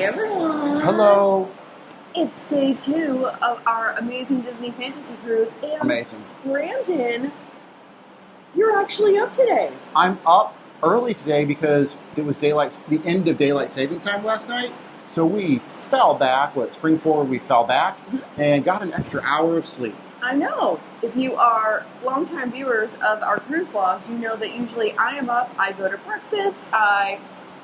everyone! Hello! It's day 2 of our amazing Disney fantasy cruise, and amazing. Brandon, you're actually up today. I'm up early today because it was the end of daylight saving time last night, so we fell back. Spring forward, we fell back and got an extra hour of sleep. I know. If you are longtime viewers of our cruise vlogs, you know that usually I am up, I go to breakfast, I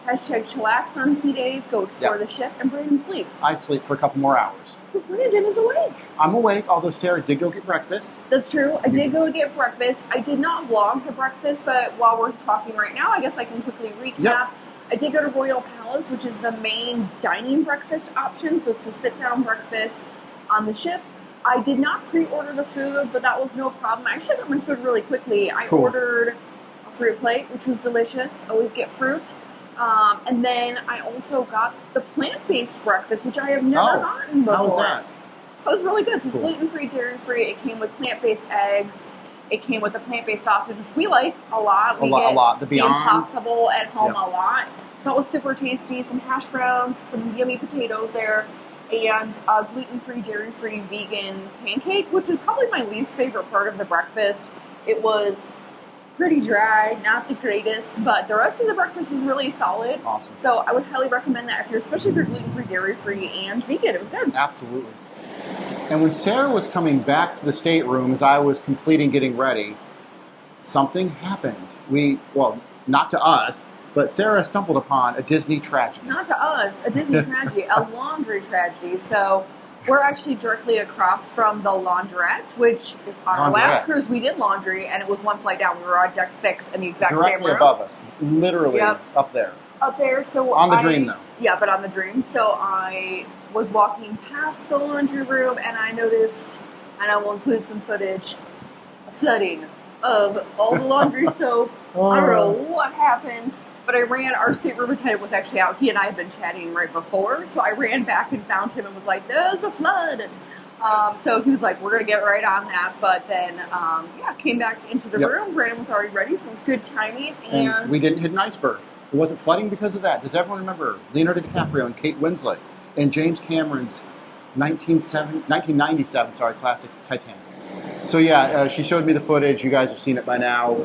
#chillax on sea days, go explore the ship, and Brandon sleeps. I sleep for a couple more hours. But Brandon is awake. I'm awake, although Sarah did go get breakfast. That's true. I did go get breakfast. I did not vlog the breakfast, but while we're talking right now, I guess I can quickly recap. Yep. I did go to Royal Palace, which is the main dining breakfast option, so it's the sit-down breakfast on the ship. I did not pre-order the food, but that was no problem. I actually got my food really quickly. I ordered a fruit plate, which was delicious. Always get fruit. And then I also got the plant-based breakfast, which I have never gotten before. How was that? It was really good. So it was gluten-free, dairy-free. It came with plant-based eggs. It came with a plant-based sausage, which we like a lot. We get a lot. The Impossible at home a lot. So it was super tasty. Some hash browns, some yummy potatoes there, and a gluten-free, dairy-free, vegan pancake, which is probably my least favorite part of the breakfast. It was pretty dry, not the greatest, but the rest of the breakfast was really solid. Awesome. So I would highly recommend that especially if you're gluten-free, dairy-free, and vegan. It was good. Absolutely. And when Sarah was coming back to the stateroom as I was completing getting ready, something happened. Not to us, but Sarah stumbled upon a Disney tragedy. Not to us, a Disney tragedy, a laundry tragedy. So we're actually directly across from the laundrette, which on our last cruise we did laundry, and it was one flight down. We were on deck 6 in the exact same room. Directly above us. Literally up there. Up there. So on the Dream, though. Yeah, but on the Dream. So I was walking past the laundry room, and I noticed, and I will include some footage, a flooding of all the laundry soap. I don't know what happened, but I ran. Our stateroom attendant was actually out. He and I had been chatting right before, so I ran back and found him and was like, "There's a flood." So he was like, "We're gonna get right on that." But then, came back into the room. Brandon was already ready, so it was good timing. And we didn't hit an iceberg. It wasn't flooding because of that. Does everyone remember Leonardo DiCaprio and Kate Winslet and James Cameron's 1997 classic Titanic? So she showed me the footage. You guys have seen it by now.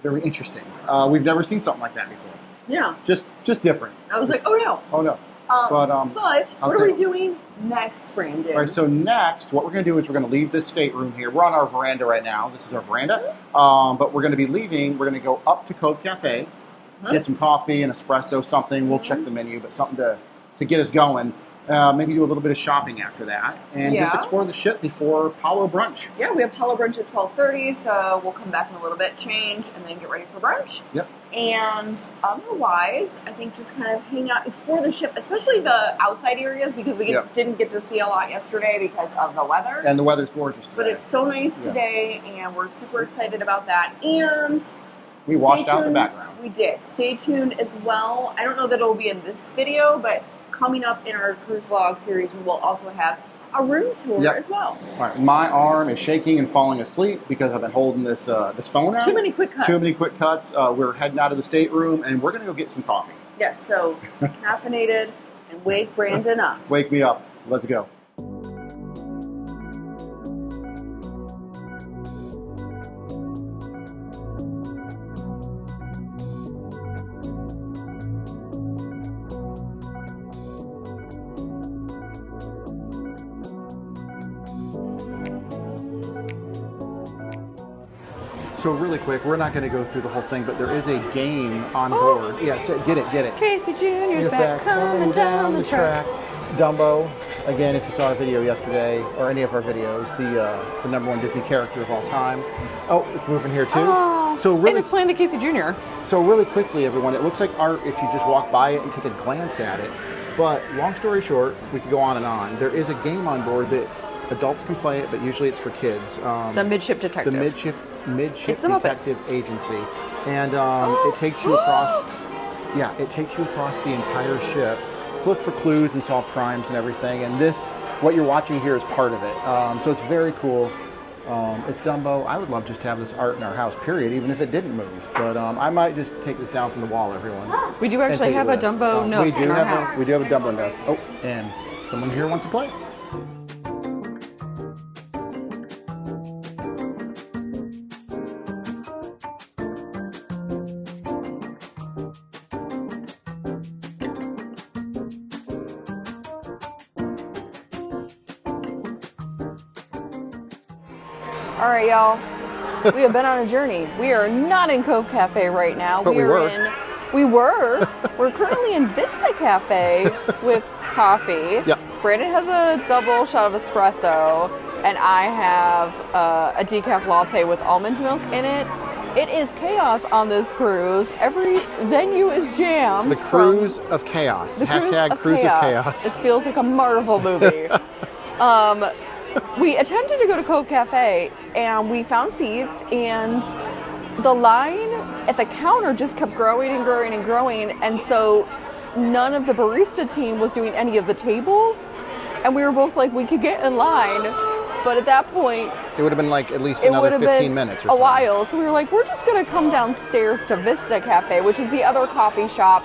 Very interesting. We've never seen something like that before. Yeah. Just different. I was like, oh no. Oh no. But what are we doing next, Brandon? All right, so next, what we're going to do is we're going to leave this stateroom here. We're on our veranda right now. This is our veranda. But we're going to be leaving. We're going to go up to Cove Cafe, get some coffee, an espresso, something. We'll check the menu, but something to get us going. Maybe do a little bit of shopping after that. And just explore the ship before Palo Brunch. Yeah, we have Palo Brunch at 12:30, so we'll come back in a little bit, change, and then get ready for brunch. Yep. And otherwise, I think just kind of hang out, explore the ship, especially the outside areas, because we didn't get to see a lot yesterday because of the weather. And the weather's gorgeous today. But it's so nice today, and we're super excited about that. And we washed out the background. We did. Stay tuned as well. I don't know that it'll be in this video, but coming up in our cruise vlog series, we will also have a room tour as well. All right, my arm is shaking and falling asleep because I've been holding this phone out. Too many quick cuts. Too many quick cuts. We're heading out of the stateroom, and we're going to go get some coffee. Yes, so caffeinated and wake Brandon up. Wake me up. Let's go. So really quick, we're not going to go through the whole thing, but there is a game on board. Yeah, so get it. Casey Jr.'s back coming down the track. Dumbo, again, if you saw our video yesterday, or any of our videos, the #1 Disney character of all time. Oh, it's moving here too. Oh, so really, and it's playing the Casey Jr. So really quickly, everyone, it looks like art if you just walk by it and take a glance at it. But long story short, we could go on and on. There is a game on board that adults can play it, but usually it's for kids. The Midship Detective. The Midship Detective Agency, and it takes you across. Yeah, it takes you across the entire ship to look for clues and solve crimes and everything. And what you're watching here is part of it. So it's very cool. It's Dumbo. I would love just to have this art in our house, period, even if it didn't move. But I might just take this down from the wall, everyone. We do actually have a Dumbo nook in our house. We do have a Dumbo nook. Oh, and someone here wants to play. All right, y'all. We have been on a journey. We are not in Cove Cafe right now. But we were. We're currently in Vista Cafe with coffee. Yep. Brandon has a double shot of espresso, and I have a decaf latte with almond milk in it. It is chaos on this cruise. Every venue is jammed. The Cruise of Chaos. Hashtag Cruise of Chaos. It feels like a Marvel movie. We attempted to go to Cove Cafe, and we found seats, and the line at the counter just kept growing and growing and growing, and so none of the barista team was doing any of the tables, and we were both like, we could get in line, but at that point... It would have been like at least another 15 minutes or so. A while, so we were like, we're just going to come downstairs to Vista Cafe, which is the other coffee shop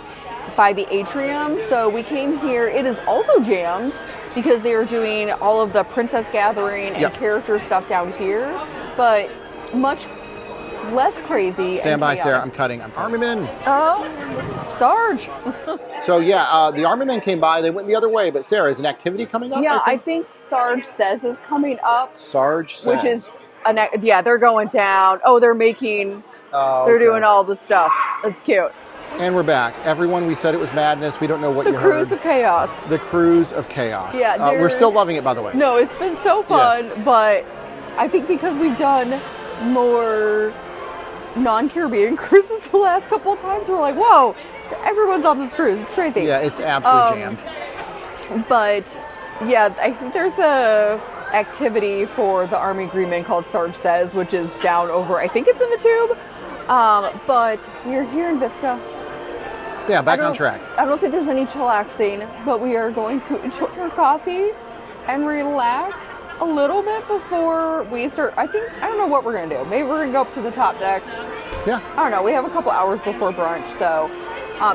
by the atrium, so we came here. It is also jammed, because they were doing all of the Princess Gathering and character stuff down here, but much less crazy. Stand by, Sarah. I'm cutting. I'm Army Men. Oh, Sarge. So yeah, the Army Men came by. They went the other way. But Sarah, is an activity coming up? Yeah, I think Sarge Says is coming up. Sarge Says. Which is, they're going down. Oh, they're making, they're doing all the stuff. It's cute. And we're back. Everyone, we said it was madness. We don't know what you heard. The Cruise of Chaos. The Cruise of Chaos. Yeah, we're still loving it, by the way. No, it's been so fun, but I think because we've done more non-Caribbean cruises the last couple of times, we're like, whoa, everyone's on this cruise. It's crazy. Yeah, it's absolutely jammed. But, yeah, I think there's a activity for the Army Green called Sarge Says, which is down over, I think it's in the tube. But we're here in Vista. Yeah, back on track. I don't think there's any chillaxing, but we are going to enjoy our coffee and relax a little bit before we start. I don't know what we're going to do. Maybe we're going to go up to the top deck. Yeah. I don't know. We have a couple hours before brunch, so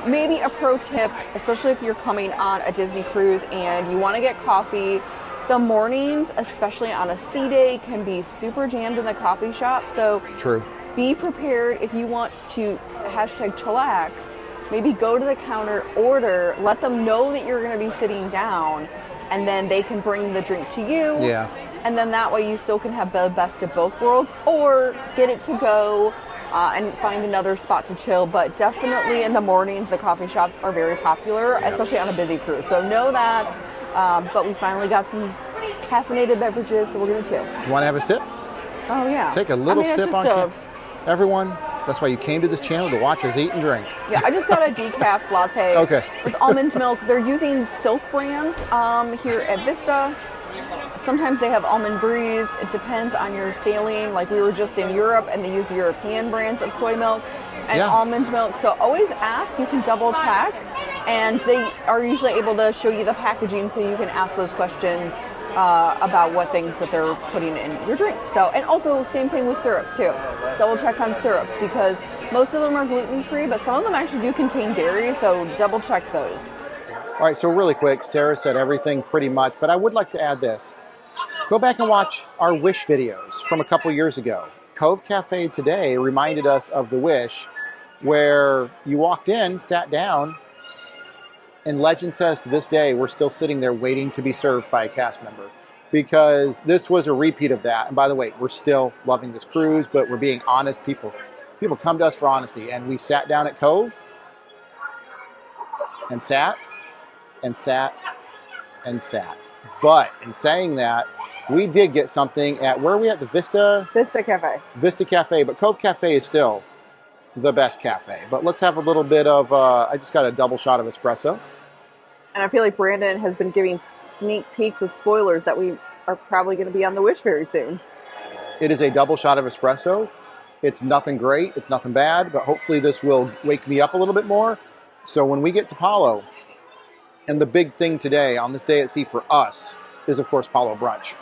maybe a pro tip, especially if you're coming on a Disney cruise and you want to get coffee. The mornings, especially on a sea day, can be super jammed in the coffee shop. So true. Be prepared if you want to hashtag chillax. Maybe go to the counter, order, let them know that you're going to be sitting down, and then they can bring the drink to you. Yeah. And then that way you still can have the best of both worlds, or get it to go and find another spot to chill. But definitely in the mornings, the coffee shops are very popular, especially on a busy cruise. So know that. But we finally got some caffeinated beverages, so we're going to chill. You want to have a sip? Oh, yeah. Take a little sip on everyone. That's why you came to this channel, to watch us eat and drink. Yeah, I just got a decaf latte with almond milk. They're using Silk brand here at Vista. Sometimes they have almond breeze. It depends on your sailing. Like we were just in Europe and they use European brands of soy milk and almond milk. So always ask. You can double check. And they are usually able to show you the packaging so you can ask those questions about what things that they're putting in your drink. So, and also same thing with syrups too. Double check on syrups because most of them are gluten-free, but some of them actually do contain dairy, so double check those. All right, so really quick, Sarah said everything pretty much, but I would like to add this. Go back and watch our Wish videos from a couple years ago. Cove Cafe today reminded us of the Wish, where you walked in, sat down, and legend says to this day, we're still sitting there waiting to be served by a cast member, because this was a repeat of that. And by the way, we're still loving this cruise, but we're being honest people. People come to us for honesty, and we sat down at Cove and sat and sat and sat. But in saying that, we did get something at, where are we at? The Vista Cafe. Vista Cafe, but Cove Cafe is still the best cafe. But let's have a little bit of, I just got a double shot of espresso. And I feel like Brandon has been giving sneak peeks of spoilers that we are probably going to be on the Wish very soon. It is a double shot of espresso. It's nothing great, it's nothing bad, but hopefully this will wake me up a little bit more. So when we get to Palo, and the big thing today on this day at sea for us is, of course, Palo Brunch.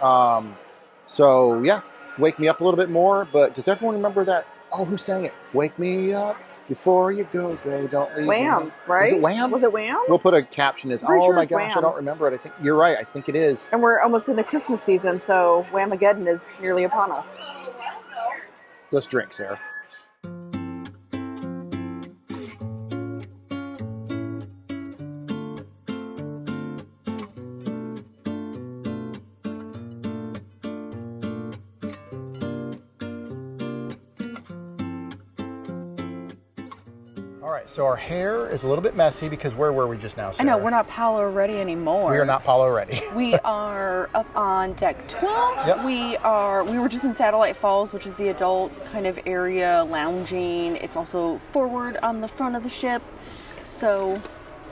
So yeah, wake me up a little bit more. But does everyone remember that? Oh, who sang it? Wake me up before you go, don't leave Wham, me. right? Was it Wham? Was it Wham? We'll put a caption as, Pretty oh sure my it's gosh, Wham. I don't remember it. I think you're right. I think it is. And we're almost in the Christmas season, so Whamageddon is nearly upon us. Let's drink, Sarah. All right, so our hair is a little bit messy because where were we just now, Sarah? I know, we're not Palo ready anymore. We are not Palo ready. We are up on deck 12. Yep. We were just in Satellite Falls, which is the adult kind of area, lounging. It's also forward on the front of the ship. So,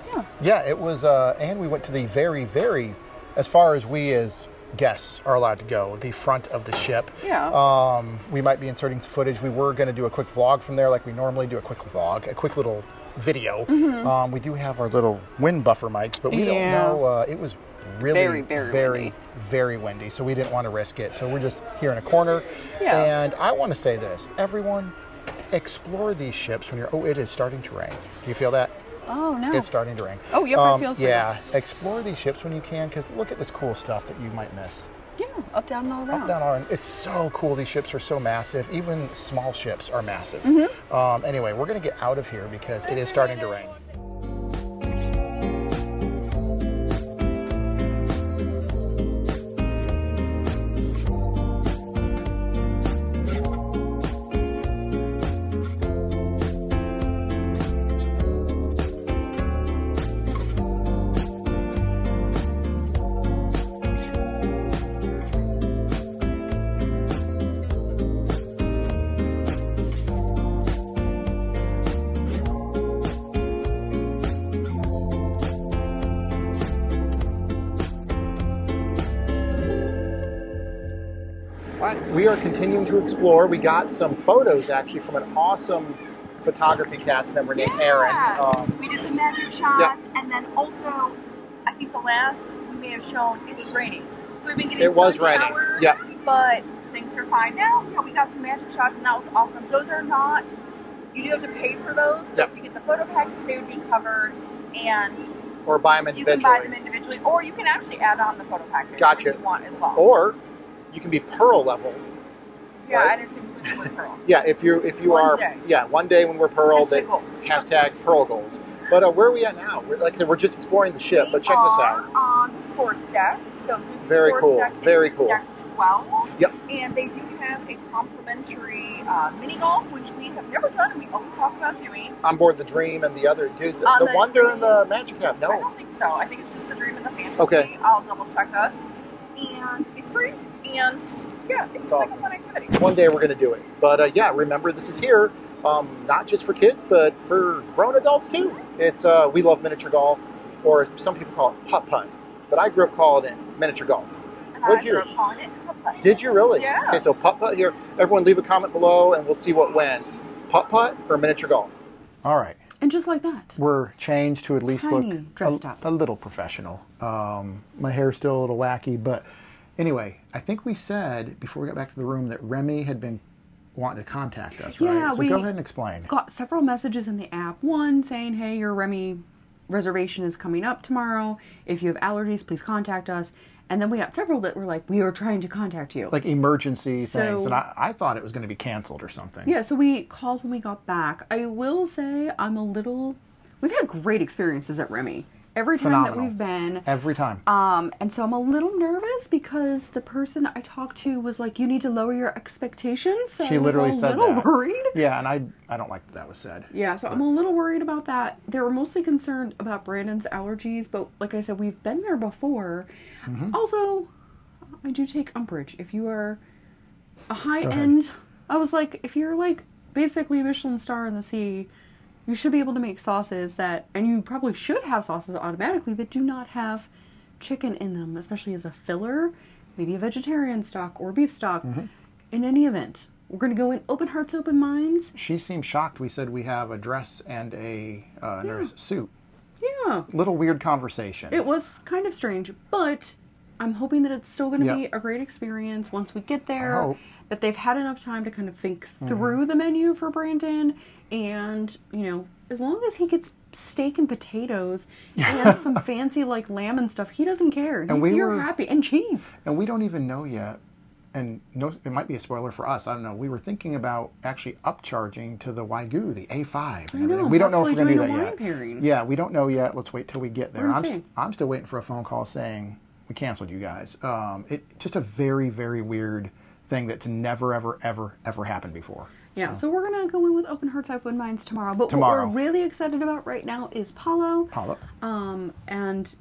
yeah. Yeah, it was, and we went to the very, as far as we as guests are allowed to go, the front of the ship. Yeah. We might be inserting some footage. We were going to do a quick vlog from there, like we normally do, a quick vlog, a quick little video. Mm-hmm. We do have our little wind buffer mics, but we don't know. It was really very windy, so we didn't want to risk it. So we're just here in a corner. Yeah. And I want to say this, everyone, explore these ships when you're, oh, it is starting to rain. Do you feel that? Oh, no. It's starting to rain. Oh, yep, it feels yeah, explore these ships when you can, because look at this cool stuff that you might miss. Yeah, up, down, and all around. Up, down, all around. It's so cool. These ships are so massive. Even small ships are massive. Mm-hmm. Anyway, we're going to get out of here because it is starting to rain. We are continuing to explore. We got some photos actually from an awesome photography cast member named Aaron. We did some magic shots, and then also, I think the last we may have shown it was raining. So we've been getting showers, yeah. But things are fine now. Yeah, we got some magic shots, and that was awesome. Those are not, you do have to pay for those. So if you get the photo package, they would be covered, and or buy them individually. You can buy them individually, or you can actually add on the photo package if you want as well. Or you can be Pearl level. Yeah, right? and it's included with Pearl. Yeah, if you One day. Yeah, one day when we're Pearl, #goals. Pearl goals. But where are we at now? Like I said, we're just exploring the ship, but check this out. On the fourth deck. So very cool. Very cool. Deck 12. Yep. And they do have a complimentary mini golf, which we have never done, and we always talk about doing. On board the Dream and the other, dude, the Wonder and the Magic Cap. No, I don't think so. I think it's just the Dream and the Fantasy. Okay. I'll double check us. And it's free. And yeah, it's like a fun activity. One day we're going to do it. But yeah, remember this is here, not just for kids, but for grown adults too. It's we love miniature golf, or some people call it putt-putt. But I grew up calling it miniature golf. What did you? Calling it putt-putt. Did you really? Yeah. Okay, so putt-putt here. Everyone leave a comment below and we'll see what wins. Putt-putt or miniature golf? All right. And just like that, we're changed to at least look a little professional. My hair's still a little wacky, but anyway, I think we said before we got back to the room that Remy had been wanting to contact us, right? Yeah, so go ahead and explain. Got several messages in the app. One saying, hey, your Remy reservation is coming up tomorrow. If you have allergies, please contact us. And then we got several that were like, we are trying to contact you. Like emergency things. And I thought it was going to be canceled or something. Yeah, so we called when we got back. I will say we've had great experiences at Remy. Every time that we've been. Every time. And so I'm a little nervous because the person I talked to was like, you need to lower your expectations. So she literally said that. I was a little worried. Yeah, and I don't like that was said. Yeah, so I'm a little worried about that. They were mostly concerned about Brandon's allergies, but like I said, we've been there before. Mm-hmm. Also, I do take umbrage. If you are a high-end, I was like, if you're like basically a Michelin star in the sea, you should be able to make sauces and you probably should have sauces automatically that do not have chicken in them, especially as a filler, maybe a vegetarian stock or beef stock. Mm-hmm. In any event, we're going to go in open hearts, open minds. She seemed shocked. We said we have a dress and a nurse suit. Yeah. Little weird conversation. It was kind of strange, but I'm hoping that it's still going to be a great experience once we get there, that they've had enough time to kind of think through the menu for Brandon, and, you know, as long as he gets steak and potatoes and some fancy, like, lamb and stuff, he doesn't care. You're happy. And cheese. And we don't even know yet, and no, it might be a spoiler for us, I don't know, we were thinking about actually upcharging to the Wagyu, the A5. And everything. We don't know if we're going to do that yet. Pairing. Yeah, we don't know yet. Let's wait till we get there. I'm still waiting for a phone call saying we canceled you guys. Just a very, very weird thing that's never, ever, ever, ever happened before. Yeah, so we're going to go in with open hearts, open minds tomorrow. But what we're really excited about right now is Palo. And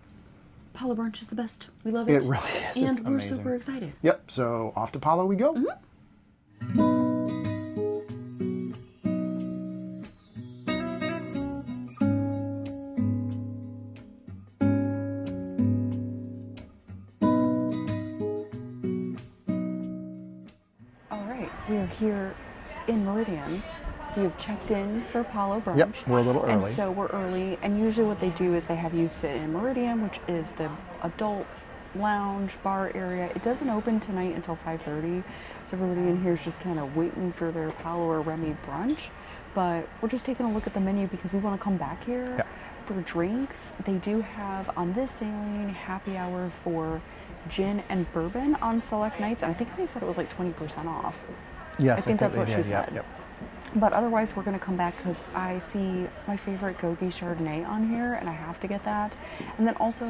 Palo Brunch is the best. We love it. It really is. And it's we're amazing. super excited. Yep, so off to Palo we go. All right, we are here in Meridian. We have checked in for Palo Brunch. Yep, we're a little early. And so we're early, and usually what they do is they have you sit in Meridian, which is the adult lounge bar area. It doesn't open tonight until 5:30, so everybody in here is just kind of waiting for their Palo or Remy brunch. But we're just taking a look at the menu because we want to come back here for drinks. They do have on this sailing happy hour for gin and bourbon on select nights, and I think they said it was like 20% off. Yes, I think that's what she said. Yep. But otherwise, we're going to come back because I see my favorite Gogi Chardonnay on here, and I have to get that. And then also,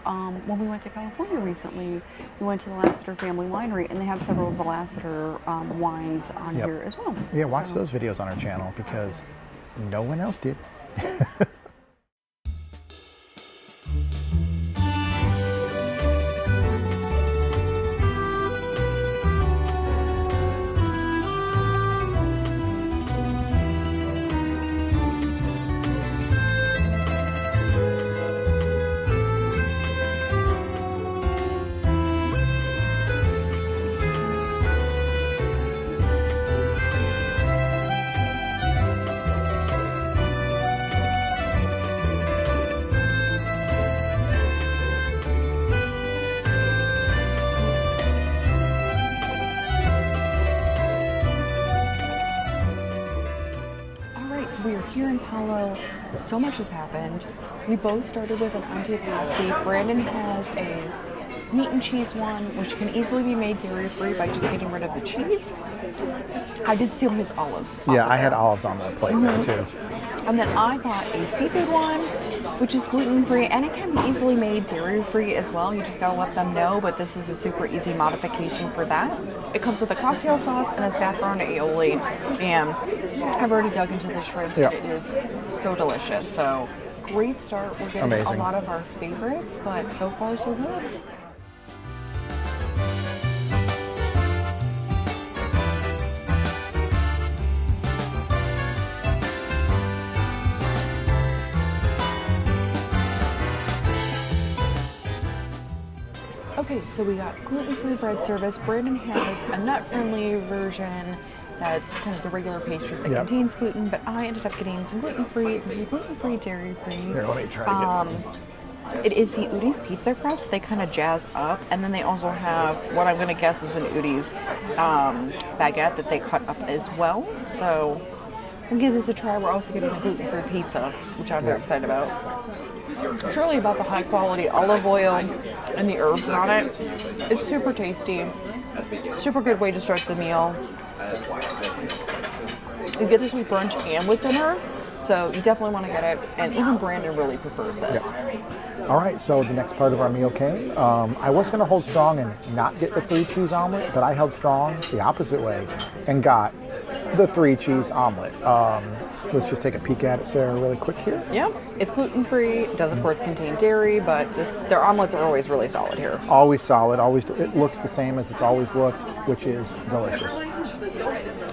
when we went to California recently, we went to the Lassiter Family Winery, and they have several of the Lassiter wines on here as well. Yeah, watch those videos on our channel because no one else did. We are here in Palo. So much has happened. We both started with an antipasti. Brandon has a meat and cheese one, which can easily be made dairy-free by just getting rid of the cheese. I did steal his olives. Yeah, I had olives on the plate there too. And then I got a seafood one, which is gluten-free, and it can be easily made dairy-free as well. You just gotta let them know, but this is a super easy modification for that. It comes with a cocktail sauce and a saffron aioli, and I've already dug into the shrimp. It is so delicious. So great start. We're getting a lot of our favorites, but so far so good. Okay, so we got gluten-free bread service. Brandon has a nut-friendly version that's kind of the regular pastries that contains gluten, but I ended up getting some gluten-free. This is gluten-free, dairy-free. Here, let me try to get some. It is the Udi's pizza crust. They kind of jazz up, and then they also have what I'm going to guess is an Udi's baguette that they cut up as well. So we'll give this a try. We're also getting a gluten-free pizza, which I'm very excited about. It's really about the high quality olive oil and the herbs on it. It's super tasty. Super good way to start the meal. You get this with brunch and with dinner, so you definitely want to get it. And even Brandon really prefers this. All right, so the next part of our meal came. I was going to hold strong and not get the 3 cheese omelet, but I held strong the opposite way and got the 3 cheese omelet. Let's just take a peek at it, Sarah, really quick here. Yeah, it's gluten-free. It does, of course, contain dairy, but their omelets are always really solid here. Always solid. Always. It looks the same as it's always looked, which is delicious.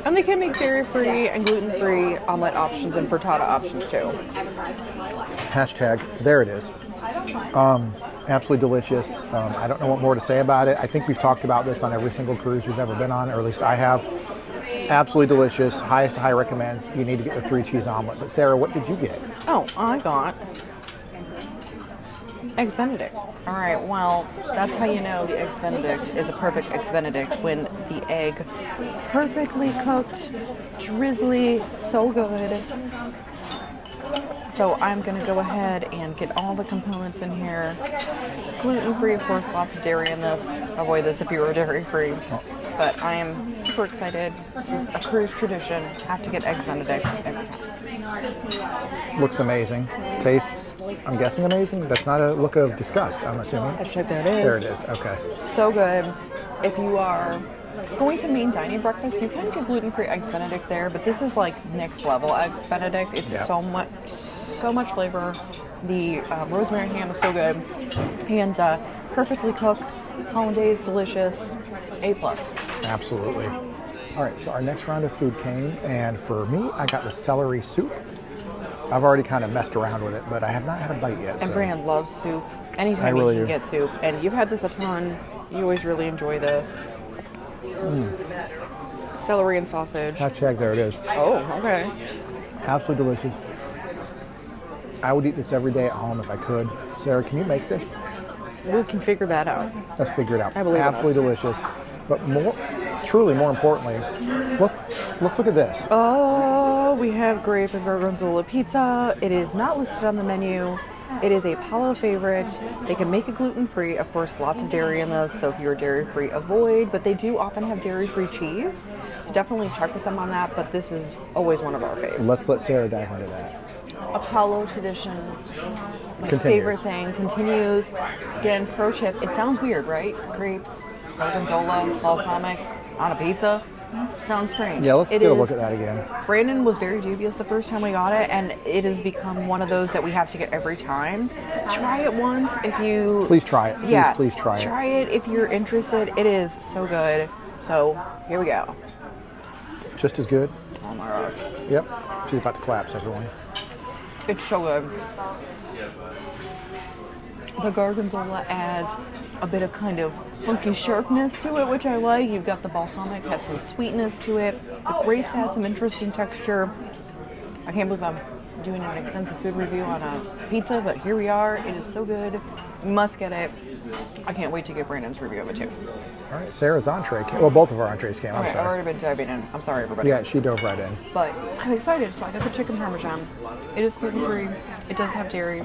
And they can make dairy-free and gluten-free omelet options and frittata options, too. Hashtag, there it is. Absolutely delicious. I don't know what more to say about it. I think we've talked about this on every single cruise we've ever been on, or at least I have. Absolutely delicious. Highest high recommends. You need to get the 3 cheese omelet. But Sarah, what did you get? Oh, I got Eggs Benedict. All right, well, that's how you know the Eggs Benedict is a perfect Eggs Benedict, when the egg perfectly cooked, drizzly, so good. So I'm gonna go ahead and get all the components in here. Gluten-free, of course, lots of dairy in this. Avoid this if you were dairy-free. But I am super excited. This is a cruise tradition. Have to get Eggs Benedict every time. Looks amazing. Tastes, I'm guessing amazing. That's not a look of disgust, I'm assuming. Hashtag there it is. There it is, okay. So good. If you are going to main dining breakfast, you can get gluten-free Eggs Benedict there, but this is like next level Eggs Benedict. It's so much flavor. The rosemary ham is so good, and perfectly cooked. Hollandaise, delicious. A+. Absolutely. All right, so our next round of food came, and for me, I got the celery soup. I've already kind of messed around with it, but I have not had a bite yet. And so. Brandon loves soup. Anytime you can get soup, and you've had this a ton. You always really enjoy this. Celery and sausage. Hashtag there it is. Oh, okay. Absolutely delicious. I would eat this every day at home if I could. Sarah, can you make this? We can figure that out. Let's figure it out. I believe Absolutely delicious. But truly more importantly, let's look at this. Oh, we have grape and gorgonzola pizza. It is not listed on the menu. It is a Palo favorite. They can make it gluten-free. Of course, lots of dairy in this, so if you're dairy-free, avoid. But they do often have dairy-free cheese, so definitely check with them on that. But this is always one of our faves. Let's let Sarah dive into that. A Palo tradition. My favorite thing continues. Again, pro tip. It sounds weird, right? Grapes, gorgonzola, balsamic on a pizza. Sounds strange. Yeah, let's get a look at that again. Brandon was very dubious the first time we got it, and it has become one of those that we have to get every time. Try it once if you... Please try it. Please try it. Try it if you're interested. It is so good. So, here we go. Just as good? Oh my gosh. Yep. She's about to collapse, everyone. It's so good. The gorgonzola adds a bit of kind of funky sharpness to it, which I like. You've got the balsamic, has some sweetness to it. The grapes add some interesting texture. I can't believe I'm doing an extensive food review on a pizza, but here we are. It is so good. You must get it. I can't wait to get Brandon's review of it too. All right, Sarah's entree came. Well, both of our entrees came. Okay, I've already been diving in. I'm sorry, everybody. Yeah, she dove right in. But I'm excited. So I got the chicken parmesan. It is gluten-free. It does have dairy.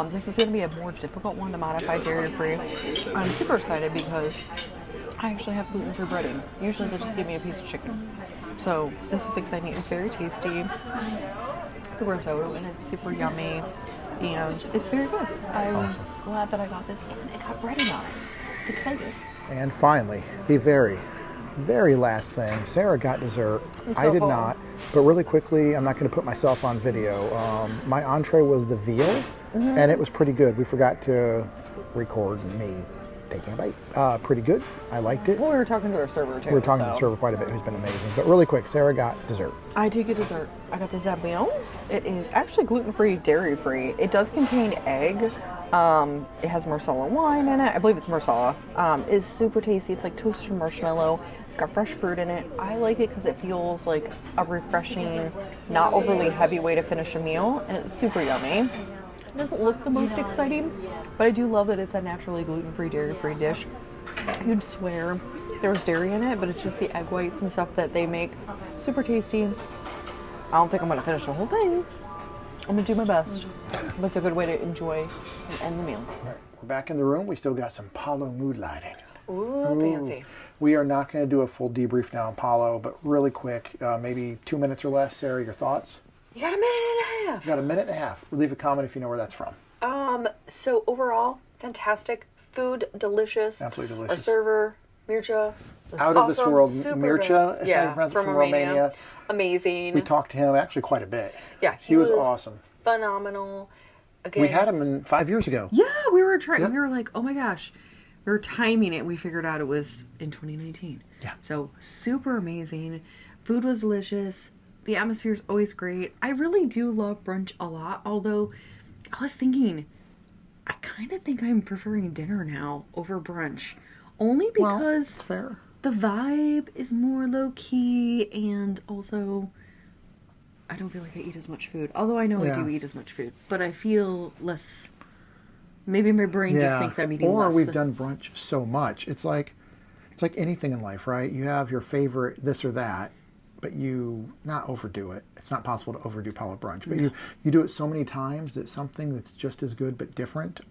This is going to be a more difficult one to modify dairy-free. I'm super excited because I actually have gluten-free breading. Usually they just give me a piece of chicken. So this is exciting. It's very tasty. The risotto and it's super yummy. And it's very good. I'm glad that I got this and it got breading on it. It's exciting. And finally, the very, very last thing. Sarah got dessert. I did not. But really quickly, I'm not going to put myself on video. My entree was the veal, and it was pretty good. We forgot to record me taking a bite. Pretty good. I liked it. Well, we were talking to our server too. We were talking to the server quite a bit, who's been amazing. But really quick, Sarah got dessert. I did get dessert. I got the zabion. It is actually gluten-free, dairy-free. It does contain egg. It has marsala wine in it. I believe it's marsala. It's super tasty. It's like toasted marshmallow. It's got fresh fruit in it. I like it because it feels like a refreshing, not overly heavy way to finish a meal, and it's super yummy. It doesn't look the most exciting, but I do love that it's a naturally gluten-free, dairy-free dish. You'd swear there's dairy in it, but it's just the egg whites and stuff that they make. Super tasty. I don't think I'm going to finish the whole thing. I'm going to do my best, but it's a good way to enjoy and end the meal. All right, we're back in the room. We still got some Palo mood lighting. Ooh, fancy. We are not going to do a full debrief now on Palo, but really quick, maybe 2 minutes or less. Sarah, your thoughts? You got a minute and a half. You got a minute and a half. Leave a comment if you know where that's from. So overall, fantastic. Food, delicious. Absolutely delicious. Our server, Mircea, was out of this world. Super Mircea, good. Yeah, from Romania. Amazing. We talked to him actually quite a bit. Yeah, he was awesome. Phenomenal. Again, we had him 5 years ago. Yeah, we were trying. Yep. We were like, oh my gosh. We were timing it. We figured out it was in 2019. Yeah. So super amazing. Food was delicious. The atmosphere is always great. I really do love brunch a lot. Although I was thinking, I kind of think I'm preferring dinner now over brunch. Only because fair. The vibe is more low key, and also I don't feel like I eat as much food. Although I know I do eat as much food, but I feel less Maybe my brain just thinks I'm eating Or less. we've done brunch so much. It's like anything in life, right? You have your favorite this or that, but you not overdo it. It's not possible to overdo Palo Brunch, but you do it so many times that something that's just as good but different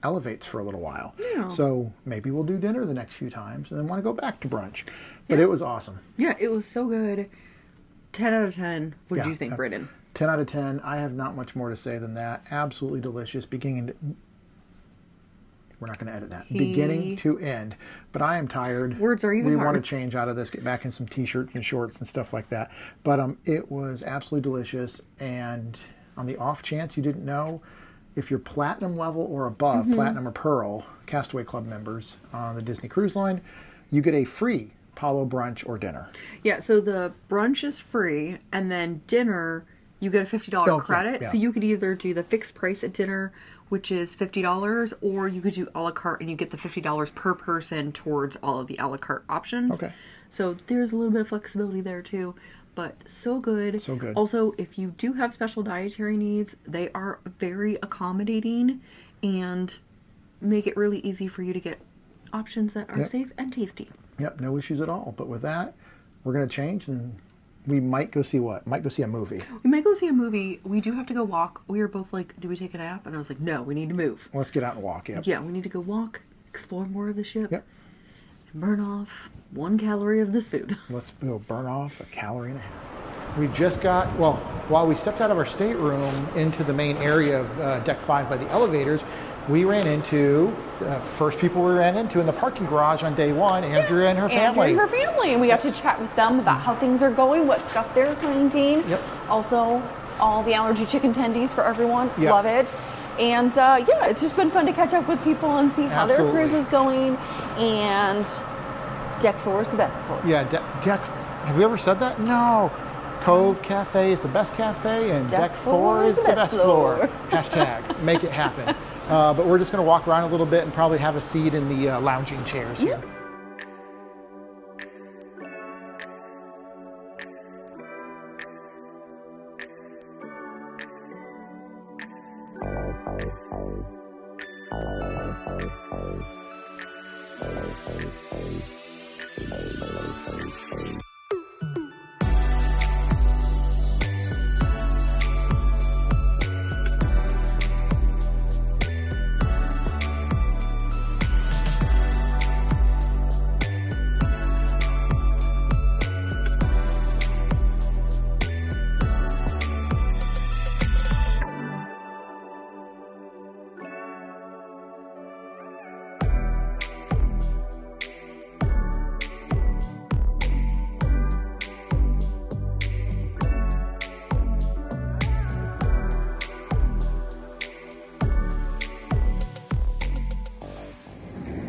elevates for a little while. Yeah. So maybe we'll do dinner the next few times and then want to go back to brunch. But it was awesome. Yeah, it was so good. 10 out of 10. What did you think, Brayden? 10 out of 10. I have not much more to say than that. Absolutely delicious. We're not going to edit that. Beginning to end. But I am tired. Words are even We hard. want to change out of this, get back in some t-shirts and shorts and stuff like that. But it was absolutely delicious. And on the off chance you didn't know, if you're platinum level or above, platinum or pearl, Castaway Club members on the Disney Cruise Line, you get a free Palo Brunch or dinner. Yeah, so the brunch is free, and then dinner, you get a $50 credit. Yeah. So you could either do the fixed price at dinner, which is $50, or you could do a la carte and you get the $50 per person towards all of the a la carte options. Okay. So there's a little bit of flexibility there too, but so good. So good. Also, if you do have special dietary needs, they are very accommodating and make it really easy for you to get options that are safe and tasty. Yep, no issues at all. But with that, we're going to change and we might go see what? Might go see a movie. We might go see a movie. We do have to go walk. We were both like, do we take a nap? And I was like, no, we need to move. Let's get out and walk, yep. Yeah, we need to go walk, explore more of the ship, Yep. and burn off 1 calorie of this food. Let's go burn off a calorie and a half. We just got, well, while we stepped out of our stateroom into the main area of Deck 5 by the elevators, we ran into the first people we ran into in the parking garage on day one, Andrea and her family. Andrea and her family. And we got to chat with them about how things are going, what stuff they're finding. Yep. Also, all the allergy chicken tendies for everyone. Yep. Love it. And yeah, it's just been fun to catch up with people and see how their cruise is going. And Deck 4 is the best floor. Yeah, Deck, have we ever said that? No. Cove Cafe is the best cafe, and Deck 4 is the best floor. Hashtag, make it happen. But we're just going to walk around a little bit and probably have a seat in the lounging chairs here.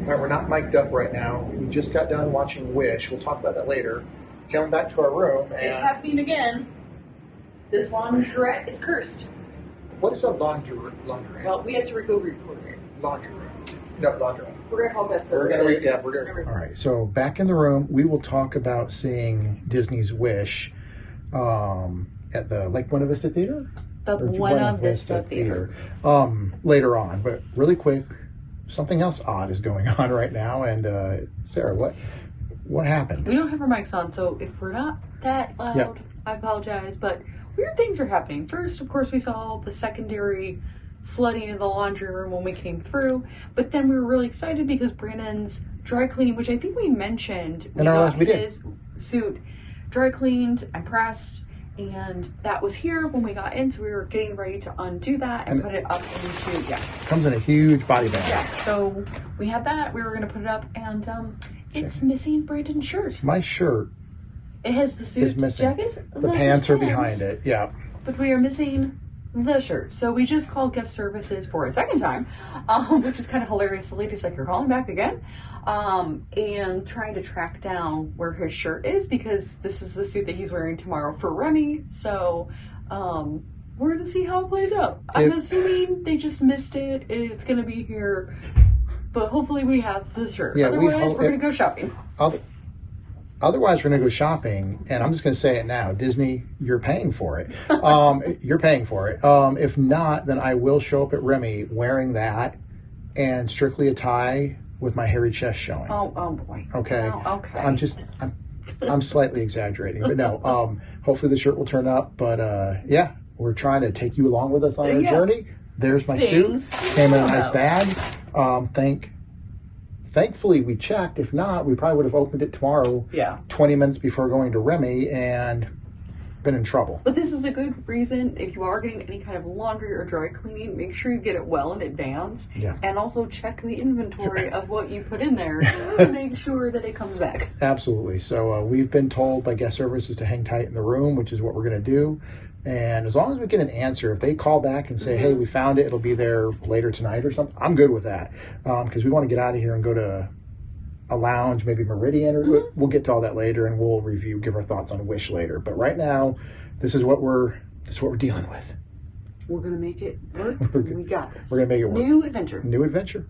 All right, we're not mic'd up right now. We just got done watching Wish. We'll talk about that later. Coming back to our room, and It's happening again. This laundrette is cursed. what is a laundry? Well, we had to go report it. Laundry room. No, laundry room. We're going to call that We're services. gonna. All right. So back in the room, we will talk about seeing Disney's Wish at the Buena Vista Theater. The Buena Vista Theatre. Later on, but really quick, something else odd is going on right now. And Sarah, what happened? We don't have our mics on, so if we're not that loud, Yep. I apologize. But weird things are happening. First, of course, we saw the secondary flooding in the laundry room when we came through. But then we were really excited because Brandon's dry cleaning, which I think we mentioned, we got his suit dry cleaned and pressed. And that was here when we got in, so we were getting ready to undo that and put it up into, Comes in a huge body bag. Yes, so we had that. We were going to put it up, and it's missing Brandon's shirt. My shirt It has the suit is missing. jacket. The pants are behind it. Yeah. But we are missing the shirt. So we just called guest services for a second time, which is kind of hilarious. The lady's like, "You're calling back again?" And trying to track down where his shirt is because this is the suit that he's wearing tomorrow for Remy. So we're going to see how it plays out. I'm assuming they just missed it. It's going to be here. But hopefully we have the shirt. Yeah, Otherwise, we're going to go shopping. Otherwise, we're going to go shopping, and I'm just going to say it now. Disney, you're paying for it. You're paying for it. If not, then I will show up at Remy wearing that and strictly a tie with my hairy chest showing. Oh boy. Okay. Oh, okay. I'm slightly exaggerating, but no. Hopefully the shirt will turn up. But yeah, we're trying to take you along with us on our journey. There's my suit. Came in a nice bag. Thankfully, we checked. If not, we probably would have opened it tomorrow, 20 minutes before going to Remy, and been in trouble. But this is a good reason. If you are getting any kind of laundry or dry cleaning, make sure you get it well in advance. Yeah. And also check the inventory of what you put in there to make sure that it comes back. Absolutely. So we've been told by guest services to hang tight in the room, which is what we're going to do. And as long as we get an answer, if they call back and say, hey, we found it, it'll be there later tonight or something, I'm good with that. Because we want to get out of here and go to a lounge, maybe Meridian, or we'll get to all that later, and we'll give our thoughts on Wish later. But right now, this is what we're dealing with. We're going to make it work. We got this. We're going to make it work. New adventure. New adventure.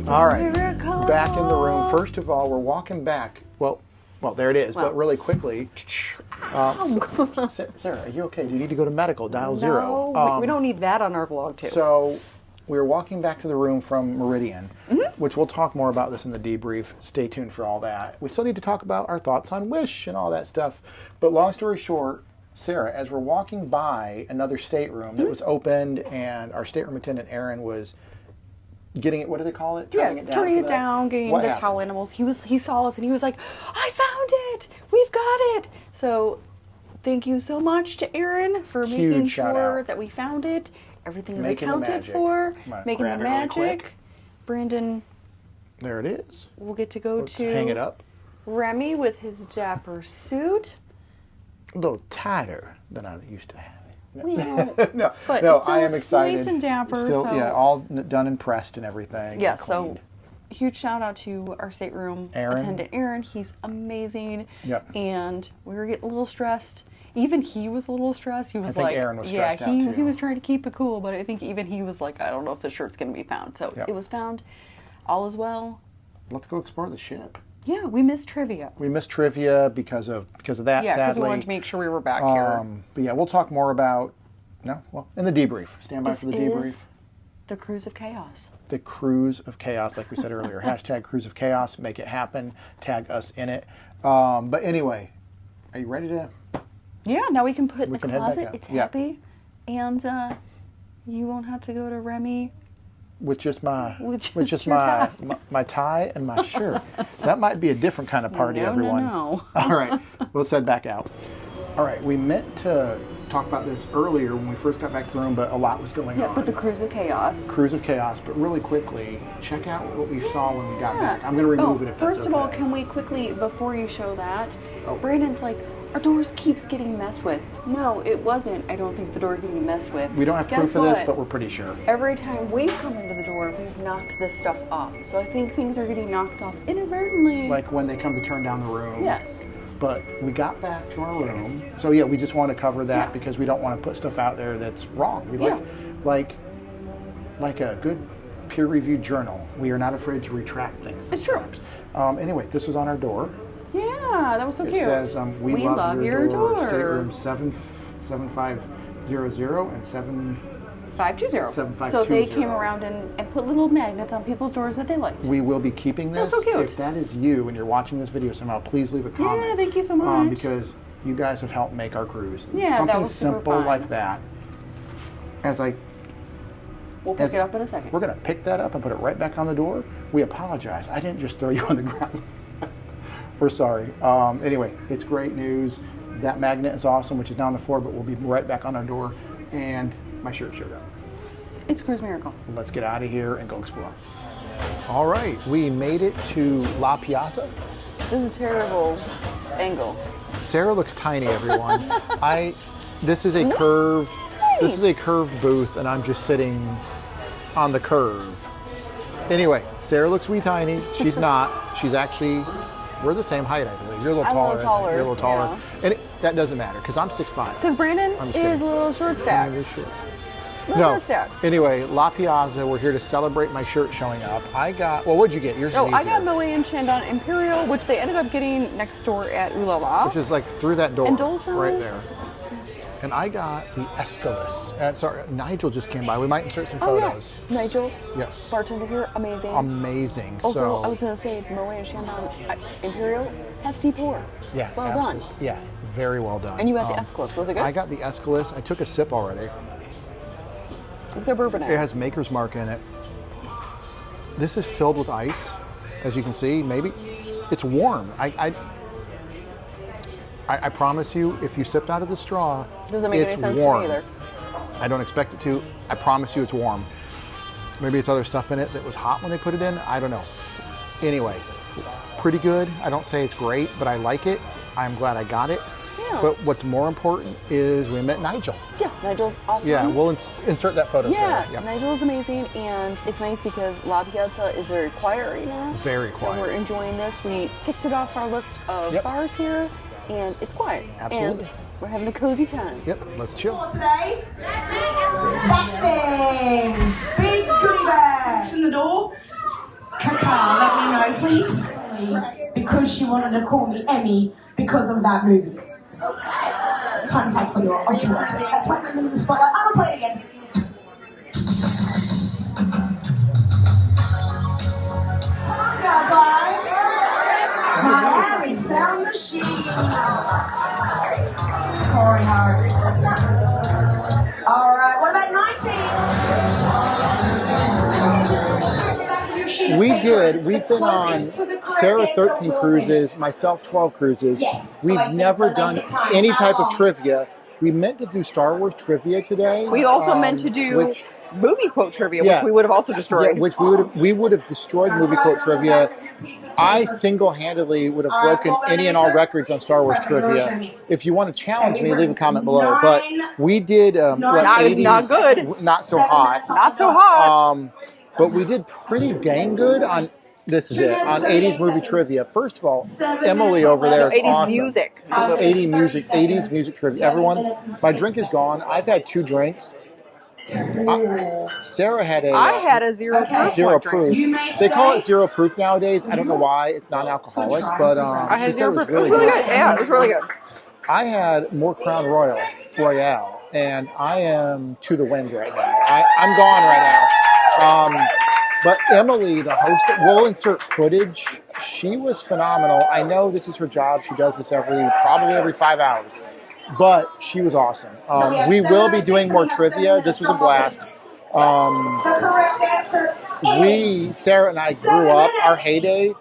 All right, back in the room. First of all, we're walking back. Well, there it is. But really quickly, Sarah, are you okay? Do you need to go to medical? Dial 0. No, we don't need that on our vlog too. So we were walking back to the room from Meridian, which we'll talk more about this in the debrief. Stay tuned for all that. We still need to talk about our thoughts on Wish and all that stuff. But long story short, Sarah, as we're walking by another stateroom that was opened, and our stateroom attendant, Aaron, was getting it, what do they call it? Turning it down, getting the towel animals. He saw us and he was like, I found it! We've got it! So thank you so much to Aaron for making sure that we found it. Everything is accounted for. Making the magic. Brandon. There it is. We'll get to go to hang it up. Remy with his dapper suit. A little tighter than I used to have. No, I am excited. Nice and dapper. Still, all done and pressed and everything. Yeah, so huge shout out to our stateroom attendant, Aaron. He's amazing. Yep. And we were getting a little stressed. Even he was a little stressed. He was Aaron was stressed out too. He was trying to keep it cool, but I think even he was like, I don't know if the shirt's going to be found. So it was found. All is well. Let's go explore the ship. Yeah, we missed trivia. We missed trivia because of that. Yeah, because we wanted to make sure we were back here. But yeah, we'll talk more about in the debrief. Stand by for the debrief. This is the Cruise of Chaos. The Cruise of Chaos, like we said earlier. Hashtag Cruise of Chaos. Make it happen. Tag us in it. But anyway, are you ready to? Yeah. Now we can put it in the closet. It's happy, and you won't have to go to Remy. With just my my tie and my shirt. That might be a different kind of party, everyone. No. All right, let's head back out. All right, we meant to talk about this earlier when we first got back to the room, but a lot was going on. Yeah, but the Cruise of Chaos. Cruise of Chaos, but really quickly, check out what we saw when we got back. I'm going to remove it if that's okay. First of all, can we quickly, before you show that, Brandon's like, our doors keeps getting messed with. No, it wasn't. I don't think the door getting messed with. We don't have proof of this, but we're pretty sure. Every time we've come into the door, we've knocked this stuff off. So I think things are getting knocked off inadvertently. Like when they come to turn down the room. Yes. But we got back to our room. So yeah, we just want to cover that because we don't want to put stuff out there that's wrong. We like a good peer-reviewed journal. We are not afraid to retract things. It's true. Anyway, this was on our door. Yeah, that was so cute. It says, we love your door. Stateroom 7500 and 7520. So they came around and put little magnets on people's doors that they liked. We will be keeping this. That's so cute. If that is you and you're watching this video somehow, please leave a comment. Yeah, thank you so much. Because you guys have helped make our cruise. Yeah, something that was super simple fun. like that. We'll pick it up in a second. We're going to pick that up and put it right back on the door. We apologize. I didn't just throw you on the ground. We're sorry. Anyway, it's great news. That magnet is awesome, which is now on the floor, but we'll be right back on our door. And my shirt showed up. It's a cruise miracle. Let's get out of here and go explore. All right, we made it to La Piazza. This is a terrible angle. Sarah looks tiny, everyone. This is a curved booth, and I'm just sitting on the curve. Anyway, Sarah looks wee tiny. She's not. She's actually We're the same height, I believe. You're a little I'm a taller. little taller, You're a little taller. yeah. And that doesn't matter because I'm 6'5". Because Brandon I'm is just kidding. a little short stack. Little short stack. Anyway, La Piazza, we're here to celebrate my shirt showing up. I got, well, what'd you get? Yours is Oh, I easier. got Moët and Chandon Imperial, which they ended up getting next door at Ooh La La. Which is like through that door. And Dolce. Right there. And I got the Aeschylus. Sorry, Nigel just came by. We might insert some photos. Yeah. Nigel, Yeah. bartender here, amazing. Amazing. Also, so, I was going to say, Moët and Chandon Imperial, hefty pour. yeah, Well absolutely. done. Yeah, very well done. And you had the Aeschylus. Was it good? I got the Aeschylus. I took a sip already. It's good bourbon. It has Maker's Mark in it. This is filled with ice, as you can see. Maybe it's warm. I promise you, if you sipped out of the straw, Doesn't make any it's sense warm. to me either. I don't expect it to. I promise you, it's warm. Maybe it's other stuff in it that was hot when they put it in. I don't know. Anyway, pretty good. I don't say it's great, but I like it. I'm glad I got it. Yeah. But what's more important is we met Nigel. Yeah, Nigel's awesome. Yeah, we'll insert that photo. Yeah, Sarah. Yep. Nigel is amazing, and it's nice because La Piazza is very quiet right now. Very So quiet. we're enjoying this. We ticked it off our list of Yep. bars here, and it's quiet. Absolutely. And we're having a cozy time. Yep, let's chill. Today, that thing, big goodie bags in the door. Kaka, let me know, please. Because she wanted to call me Emmy because of that movie. Fun fact for you. Okay, that's right. I'm in the spotlight. I'm gonna play it again. Kaka, bye. Miami Sound Machine. Corey Hart. All right, what about 19? We've been on Sarah 13 cruises, myself 12 cruises. Yes. We've never done any type of trivia. We meant to do Star Wars trivia today. We also meant to do which, movie quote trivia, Yeah. which we would have also destroyed. yeah, which we would have destroyed movie quote trivia. I single-handedly would have broken any and all records on Star Wars trivia. If you want to challenge me, leave a comment below. But we did what, Not 80s, good. not so hot. Not so hot. But we did pretty dang good on, this is it, on 80s movie trivia. First of all, Emily over there is 80s awesome. music. 80s music trivia. Everyone, my drink is gone. I've had 2 drinks. Sarah had I had a zero proof. zero one drink. proof. They call it zero proof nowadays. I don't know why. It's non-alcoholic, but I had she said zero it was proof. It was really really good. Yeah, it was really good. I had more Crown Royale, and I am to the wind right now. I'm gone right now. But Emily, the host, we'll insert footage. She was phenomenal. I know this is her job. She does this probably every 5 hours. But she was awesome. We will be doing more trivia. This was a blast. The correct answer is Sarah and I grew up. Our heyday,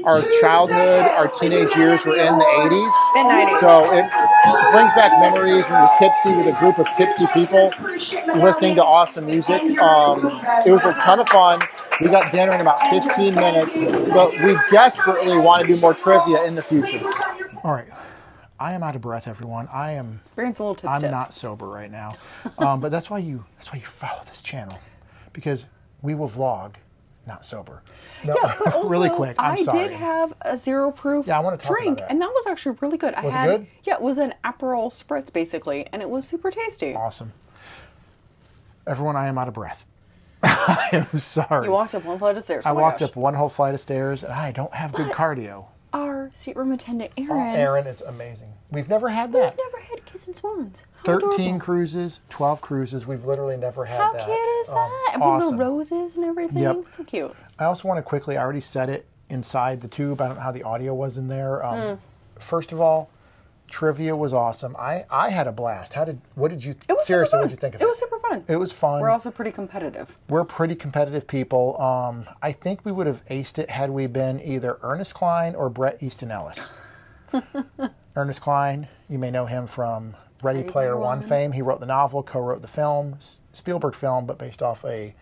our childhood, our teenage years were in the 80s. And 90s. So it brings back memories when you're tipsy with a group of tipsy people listening to awesome music. It was a ton of fun. We got dinner in about 15 minutes, but we desperately want to do more trivia in the future. All right. I am out of breath, everyone. Brandon's a little tips. I'm not sober right now, but that's why you follow this channel, because we will vlog, not sober. No, Yeah, but also, really quick. I'm sorry. I did have a zero proof Yeah, I want to talk drink, about that. and that was actually really good. Was it good? Yeah, it was an Aperol spritz basically, and it was super tasty. Awesome. Everyone, I am out of breath. I am sorry. You walked up one flight of stairs. I Oh my walked gosh. up one whole flight of stairs, and I don't have good cardio. Our seat room attendant, Oh, Aaron. Erin is amazing. We've never had that. We've never had kissing swans. How 13 adorable. cruises, 12 cruises. We've literally never had How that. cute is that? And with Awesome. the roses and everything. Yep. So cute. I also want to quickly, I already said it inside the tube. I don't know how the audio was in there. First of all, trivia was awesome. I had a blast. What did you, It was seriously, super fun. what did you think of it? It was super fun. It was fun. We're also pretty competitive. We're pretty competitive people. I think we would have aced it had we been either Ernest Cline or Bret Easton Ellis. Ernest Cline, you may know him from Ready Player One fame. He wrote the novel, co-wrote the film, Spielberg film, but based off a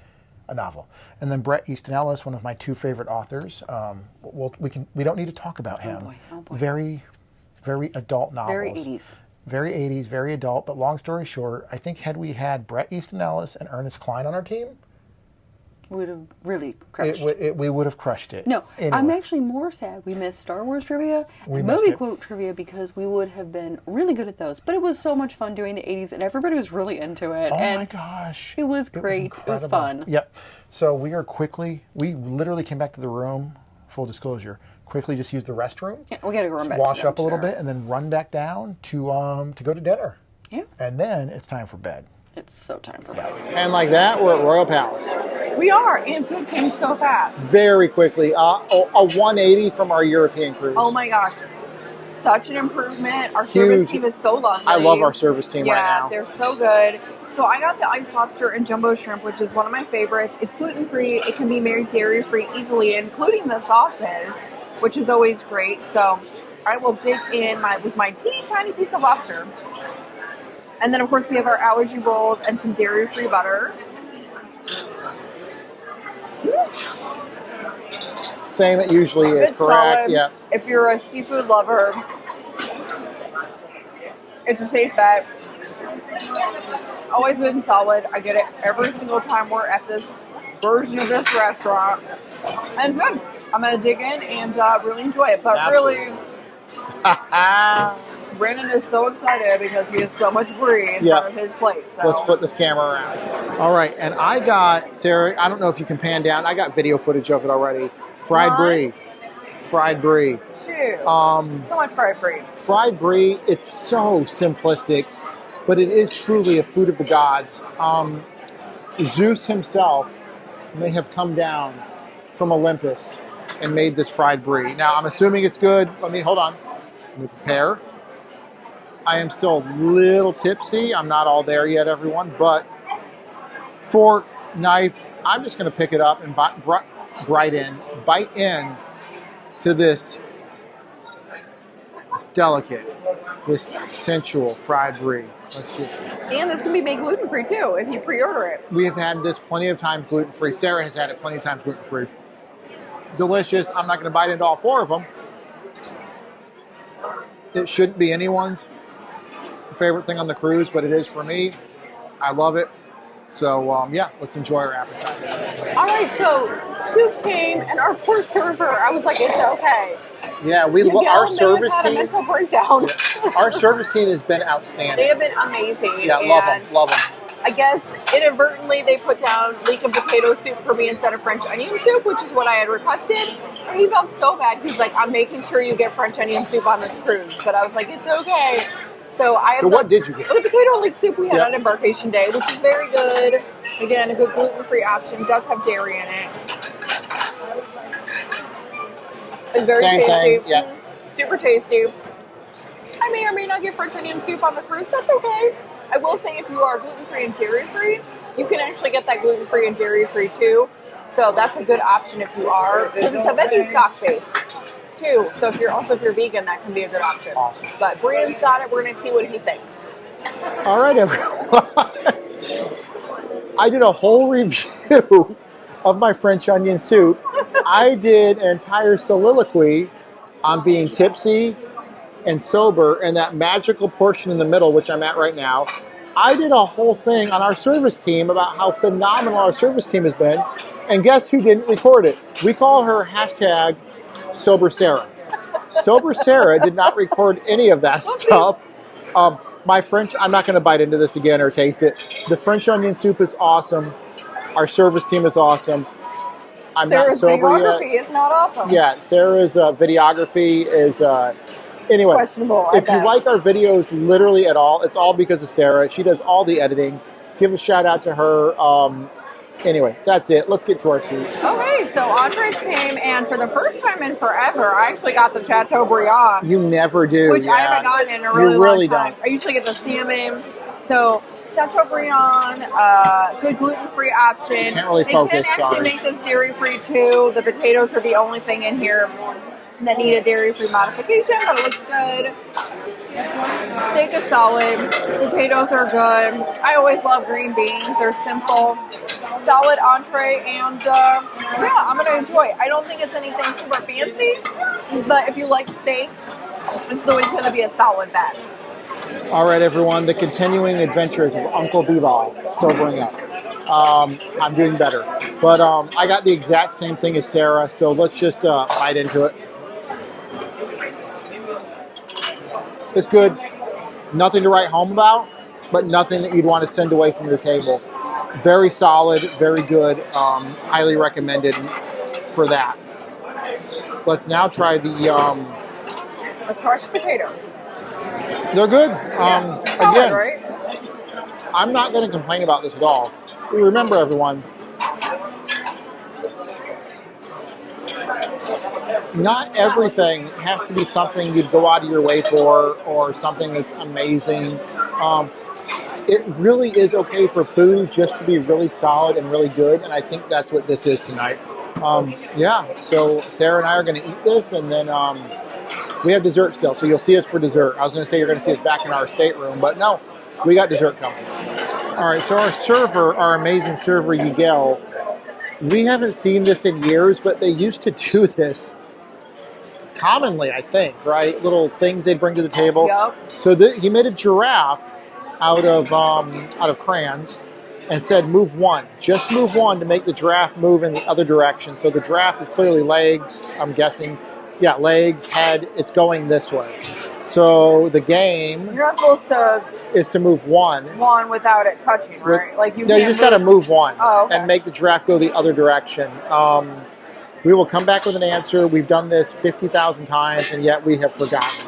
novel. And then Bret Easton Ellis, one of my 2 favorite authors. We don't need to talk about him. Oh boy. Very, very adult novels. Very 80s. Very 80s, very adult. But long story short, I think had we had Bret Easton Ellis and Ernest Cline on our team, We would have really crushed. We would have crushed it. No, Anyway. I'm actually more sad we missed Star Wars trivia and movie quote trivia because we would have been really good at those. But it was so much fun doing the 80s and everybody was really into it. Oh and my gosh. It was great. It was fun. Yep. So we literally came back to the room, full disclosure, quickly just used the restroom. Yeah, we got to go run back wash up a little bit and then run back down to go to dinner. Yeah. And then it's time for bed. It's so time for bed. And like that, we're at Royal Palace. We are, and food came so fast. Very quickly. A 180 from our European cruise. Oh my gosh. Such an improvement. Our service team is so lovely. I love our service team right now. Yeah, they're so good. So I got the iced lobster and jumbo shrimp, which is one of my favorites. It's gluten-free. It can be made dairy-free easily, including the sauces, which is always great. So I will dig in with my teeny tiny piece of lobster. And then, of course, we have our allergy rolls and some dairy-free butter. Same it usually is, It's correct? solid. Yeah. If you're a seafood lover, it's a safe bet. Always good and solid. I get it every single time we're at this version of this restaurant. And it's good. I'm going to dig in and really enjoy it. But Absolutely. really, Brandon is so excited because we have so much brie in front of his plate. So. Let's flip this camera around. All right, and I got, Sarah, I don't know if you can pan down. I got video footage of it already. Fried brie. Fried brie. Too. So much fried brie. Fried brie, it's so simplistic, but it is truly a food of the gods. Zeus himself may have come down from Olympus and made this fried brie. Now, I'm assuming it's good. Hold on. Let me prepare. I am still a little tipsy. I'm not all there yet, everyone, but fork, knife, I'm just going to pick it up and bite in to this delicate, this sensual fried brie. And this can be made gluten-free too if you pre-order it. We have had this plenty of times gluten-free. Sarah has had it plenty of times gluten-free. Delicious. I'm not going to bite into all four of them. It shouldn't be anyone's favorite thing on the cruise, but it is for me. I love it. So, yeah, let's enjoy our appetizer. All right, so soup came, and our poor server, I was like, it's okay. Yeah, our service team. Had a mental breakdown. Our service team has been outstanding. They have been amazing. Yeah, love them. I guess inadvertently they put down leek and potato soup for me instead of French onion soup, which is what I had requested. And he felt so bad. He's like, I'm making sure you get French onion soup on this cruise. But I was like, it's okay. So what did you get? The potato and leek soup we had on embarkation day, which is very good. Again, a good gluten-free option. Does have dairy in it. It's very Same tasty. thing. Yeah. Super tasty. I may or may not get French onion soup on the cruise. That's okay. I will say if you are gluten-free and dairy-free, you can actually get that gluten-free and dairy-free too. So that's a good option if you are. Because it's a veggie stock base too. So if you're vegan, that can be a good option. Awesome. But Brandon's got it. We're going to see what he thinks. All right, everyone. I did a whole review of my French onion soup. I did an entire soliloquy on being tipsy and sober and that magical portion in the middle, which I'm at right now. I did a whole thing on our service team about how phenomenal our service team has been. And guess who didn't record it? We call her hashtag Sober Sarah. Sober Sarah did not record any of that stuff. My French, I'm not going to bite into this again or taste it. The French onion soup is awesome. Our service team is awesome. I'm Sarah's not sober yet. videography is not awesome. Yeah, Sarah's videography is... Anyway, questionable. If you like our videos literally at all, it's all because of Sarah. She does all the editing. Give a shout out to her. Anyway, that's it. Let's get to our seats. Okay, so entrees came, and for the first time in forever, I actually got the Chateaubriand. You never do. Which I haven't gotten in a really long time. Don't. I usually get the salmon. So Chateaubriand, good gluten-free option. Can't really focus, They can actually make this dairy-free too. The potatoes are the only thing in here that need a dairy-free modification, but it looks good. Steak is solid. Potatoes are good. I always love green beans. They're simple. Solid entree, and yeah, I'm going to enjoy it. I don't think it's anything super fancy, but if you like steaks, this is always going to be a solid bet. All right, everyone. The continuing adventures of Uncle Bebop sobering up. I'm doing better. But I got the exact same thing as Sarah, so let's just bite into it. It's good. Nothing to write home about, but nothing that you'd want to send away from your table. Very solid, very good. Highly recommended for that. Let's now try the crushed potatoes. They're good. Solid, Again, right? I'm not going to complain about this at all. Remember, everyone, not everything has to be something you'd go out of your way for or something that's amazing. It really is okay for food just to be really solid and really good, and I think that's what this is tonight. Yeah, so Sarah and I are going to eat this, and then we have dessert still, so you'll see us for dessert. I was going to say you're going to see us back in our stateroom, but no, we got dessert coming. All right, so our server, our amazing server, Yigel, we haven't seen this in years, but they used to do this commonly, I think, right? Little things they'd bring to the table. Yep. So he made a giraffe out of crayons and said, move one. Just move one to make the giraffe move in the other direction. So the giraffe is clearly legs, I'm guessing. Yeah, legs, head, it's going this way. So the game You're not supposed to is to move one. without it touching, right? Like you. No, you just got to move one okay. and make the giraffe go the other direction. We will come back with an answer. We've done this 50,000 times, and yet we have forgotten.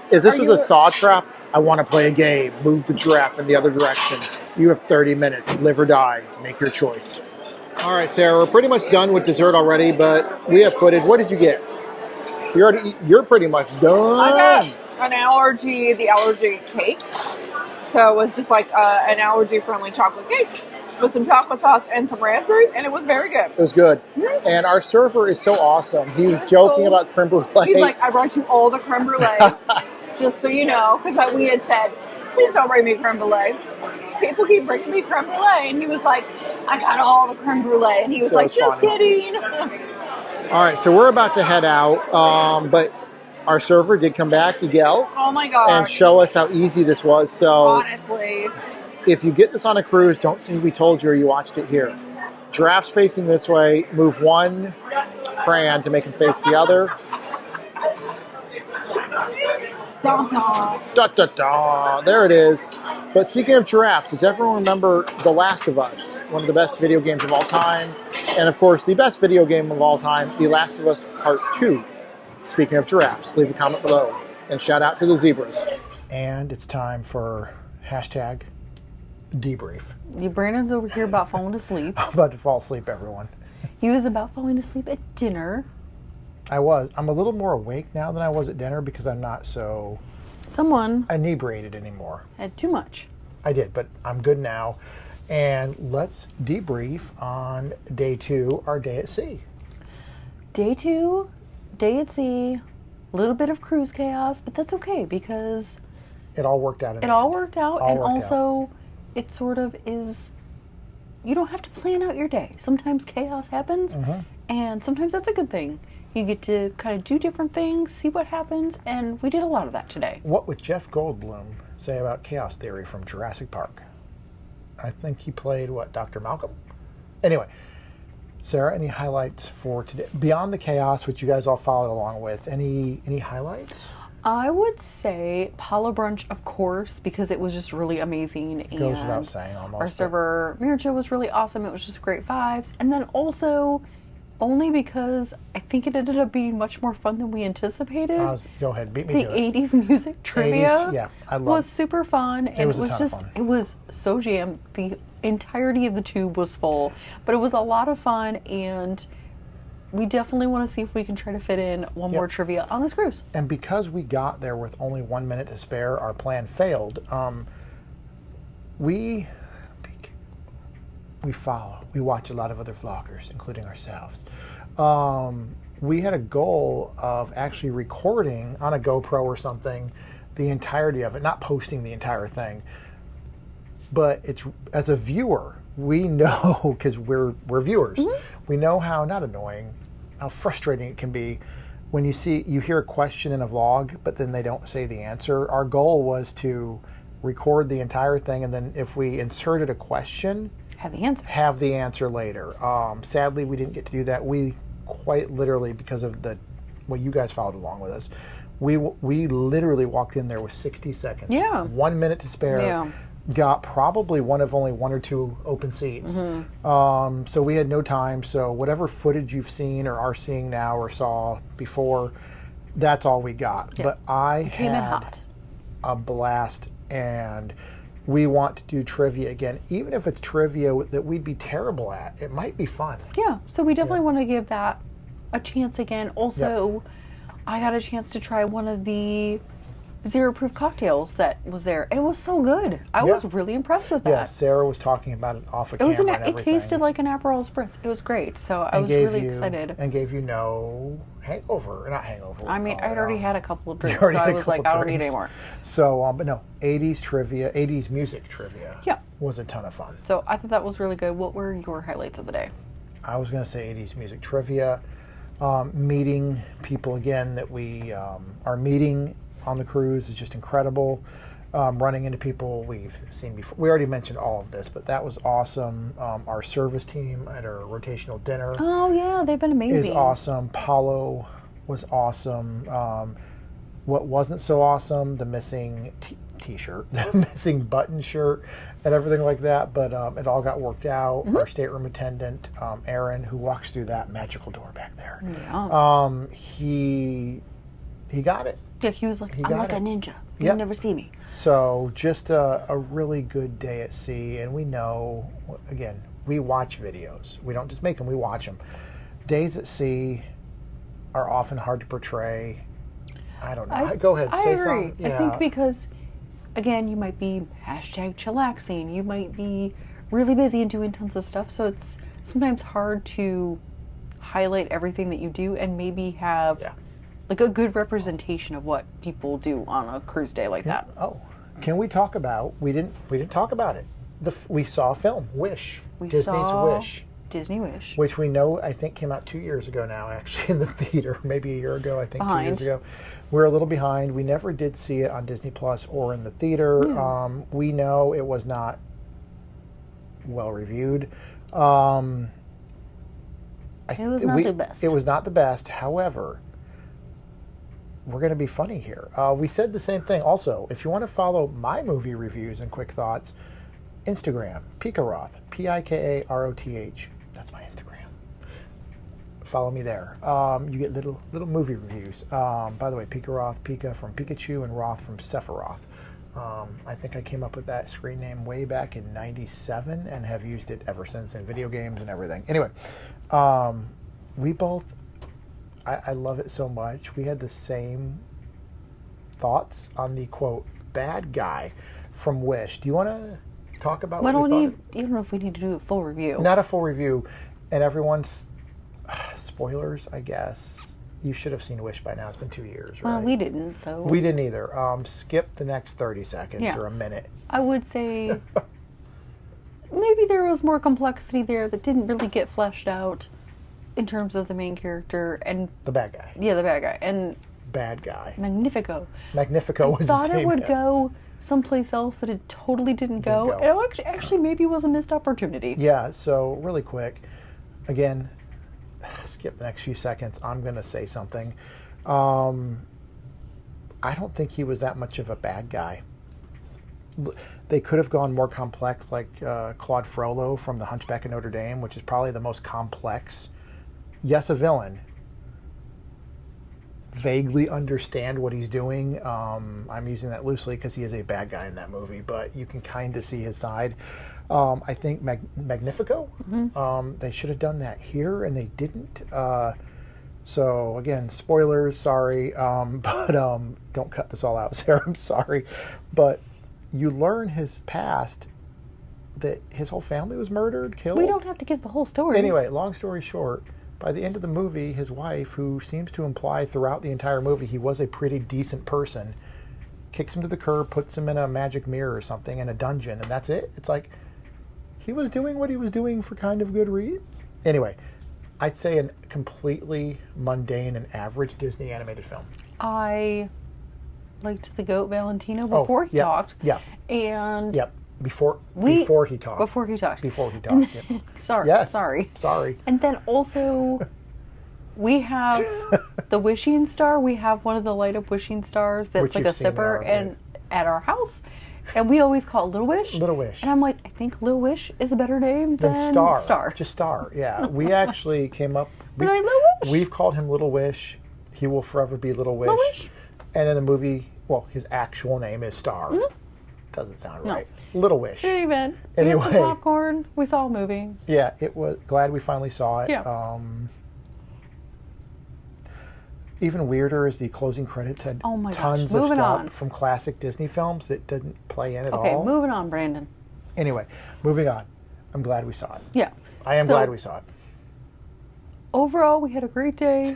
If this was a saw trap, I want to play a game. Move the giraffe in the other direction. You have 30 minutes. Live or die. Make your choice. All right, Sarah, we're pretty much done with dessert already, but we have footage. What did you get? You're pretty much done. I got the allergy cake. So it was just like an allergy-friendly chocolate cake with some chocolate sauce and some raspberries, and it was very good. It was good. Mm-hmm. And our server is so awesome. He was joking about creme brulee. He's like, I brought you all the creme brulee, just so you know, because we had said, please don't bring me creme brulee. People keep bringing me creme brulee, and he was like, I got all the creme brulee, and he was like, just kidding. All right, so we're about to head out, but our server did come back, Miguel. Oh my god! And show us how easy this was. So honestly, if you get this on a cruise, don't say we told you or you watched it here. Giraffes facing this way. Move one crayon to make them face the other. Da da da da da. There it is. But speaking of giraffes, does everyone remember The Last of Us? One of the best video games of all time. And of course, the best video game of all time, The Last of Us Part 2. Speaking of giraffes, leave a comment below. And shout out to the zebras. And it's time for hashtag debrief. Brandon's over here about falling asleep. I'm about to fall asleep, everyone. He was about falling asleep at dinner. I was. I'm a little more awake now than I was at dinner because I'm not so inebriated anymore. Had too much. I did, but I'm good now. And let's debrief on day 2, our day at sea. Day 2, day at sea, a little bit of cruise chaos, but that's okay because it all worked out. It sort of is, you don't have to plan out your day. Sometimes chaos happens, and sometimes that's a good thing. You get to kind of do different things, see what happens, and we did a lot of that today. What would Jeff Goldblum say about chaos theory from Jurassic Park? I think he played, Dr. Malcolm? Anyway, Sarah, any highlights for today? Beyond the chaos, which you guys all followed along with, any highlights? I would say Palo Brunch, of course, because it was just really amazing. It goes without saying, almost. Our server, Meridian, was really awesome. It was just great vibes. And then also, only because I think it ended up being much more fun than we anticipated. Go ahead, beat me to it. The 80s music trivia 80s, yeah, I love was super fun. And it was so jammed. The entirety of the tube was full. But it was a lot of fun, and we definitely want to see if we can try to fit in one more trivia on this cruise. And because we got there with only 1 minute to spare, our plan failed. We watch a lot of other vloggers, including ourselves. We had a goal of actually recording on a GoPro or something the entirety of it, not posting the entire thing. But it's, as a viewer, we know, because we're viewers, we know how, not annoying, how frustrating it can be when you hear a question in a vlog, but then they don't say the answer. Our goal was to record the entire thing, and then if we inserted a question, have the answer. Later. Sadly, we didn't get to do that. We quite literally, because of you guys followed along with us, we literally walked in there with 60 seconds. Yeah. 1 minute to spare. Yeah. Got probably one of only 1 or 2 open seats. So we had no time. So whatever footage you've seen or are seeing now or saw before, that's all we got. Yeah. But I had a blast, and we want to do trivia again. Even if it's trivia that we'd be terrible at, it might be fun. Yeah, so we definitely want to give that a chance again. Also, I got a chance to try one of the zero proof cocktails that was there, and it was so good. I was really impressed with that. Yeah, Sarah was talking about it off of camera. It tasted like an Aperol Spritz. It was great, so I was really excited. And gave you no hangover, not hangover. I mean, I'd already had a couple of drinks, so I was like, I don't need any more. So, but no, 80s music trivia was a ton of fun. So I thought that was really good. What were your highlights of the day? I was going to say 80s music trivia, meeting people again that we are meeting on the cruise is just incredible. Running into people we've seen before. We already mentioned all of this, but that was awesome. Our service team at our rotational dinner. Oh yeah, they've been amazing. Is awesome. Palo was awesome. What wasn't so awesome, the missing t-shirt, the missing button shirt, and everything like that. But it all got worked out. Our stateroom attendant, Aaron, who walks through that magical door back there, he got it. Yeah, he was like, I'm like a ninja. You'll never see me. So just a really good day at sea. And we know, again, we watch videos. We don't just make them, we watch them. Days at sea are often hard to portray. I don't know. Go ahead. I say agree. something. Yeah. I think because, again, you might be #chillaxing. You might be really busy and doing tons of stuff. So it's sometimes hard to highlight everything that you do and maybe have... like a good representation of what people do on a cruise day like that. Oh, can we talk about? We didn't talk about it. We saw a film, Wish. Disney's Wish. Disney Wish, which we know I think came out 2 years ago now, actually in the theater. Maybe a year ago. I think 2 years ago. We're a little behind. We never did see it on Disney Plus or in the theater. Yeah. We know it was not well reviewed. It was not the best. It was not the best. However, we're going to be funny here. We said the same thing. Also, if you want to follow my movie reviews and quick thoughts, Instagram, Pikaroth, Pikaroth. That's my Instagram. Follow me there. You get little movie reviews. By the way, Pika from Pikachu and Roth from Sephiroth. I think I came up with that screen name way back in '97 and have used it ever since in video games and everything. Anyway, we both... I love it so much. We had the same thoughts on the, quote, bad guy from Wish. Do you want to talk about what we thought? You don't know if we need to do a full review. Not a full review. And everyone's... spoilers, I guess. You should have seen Wish by now. It's been 2 years, right? Well, we didn't, so... We didn't either. Skip the next 30 seconds or a minute. I would say... maybe there was more complexity there that didn't really get fleshed out. In terms of the main character and... the bad guy. Yeah, the bad guy. And... bad guy. Magnifico. Magnifico was his name. I thought it would go someplace else that it totally didn't go. And it actually maybe was a missed opportunity. Yeah, so really quick. Again, skip the next few seconds. I'm going to say something. I don't think he was that much of a bad guy. They could have gone more complex, like Claude Frollo from The Hunchback of Notre Dame, which is probably the most complex... Yes, a villain. Vaguely understand what he's doing. I'm using that loosely because he is a bad guy in that movie, but you can kind of see his side. I think Magnifico, they should have done that here, and they didn't. So, again, spoilers, sorry, but don't cut this all out, Sarah, I'm sorry. But you learn his past, that his whole family was murdered, killed. We don't have to give the whole story. Anyway, long story short, by the end of the movie, his wife, who seems to imply throughout the entire movie he was a pretty decent person, kicks him to the curb, puts him in a magic mirror or something in a dungeon, and that's it. It's like, he was doing what he was doing for kind of good reason. Anyway, I'd say a completely mundane and average Disney animated film. I liked the goat Valentino before he talked. Yeah. And Before he talked. Before he talked. Yeah. Sorry. Yes. Sorry. And then also, we have the wishing star. We have one of the light up wishing stars that's Which like a you've seen sipper in our at our house. And we always call it Little Wish. Little Wish. And I'm like, I think Little Wish is a better name than Star. Just Star, yeah. We actually came up... We're like, Little Wish. We've called him Little Wish. He will forever be Little Wish. Little Wish. And in the movie, well, his actual name is Star. Mm-hmm. Doesn't sound right. Little Wish. Good event. Anyway. We had some popcorn. We saw a movie. Yeah, it was... Glad we finally saw it. Yeah. Even weirder is the closing credits had tons of stuff from classic Disney films that didn't play in at all. Okay, moving on, Brandon. Anyway, moving on. I'm glad we saw it. Yeah. I am glad we saw it. Overall, we had a great day.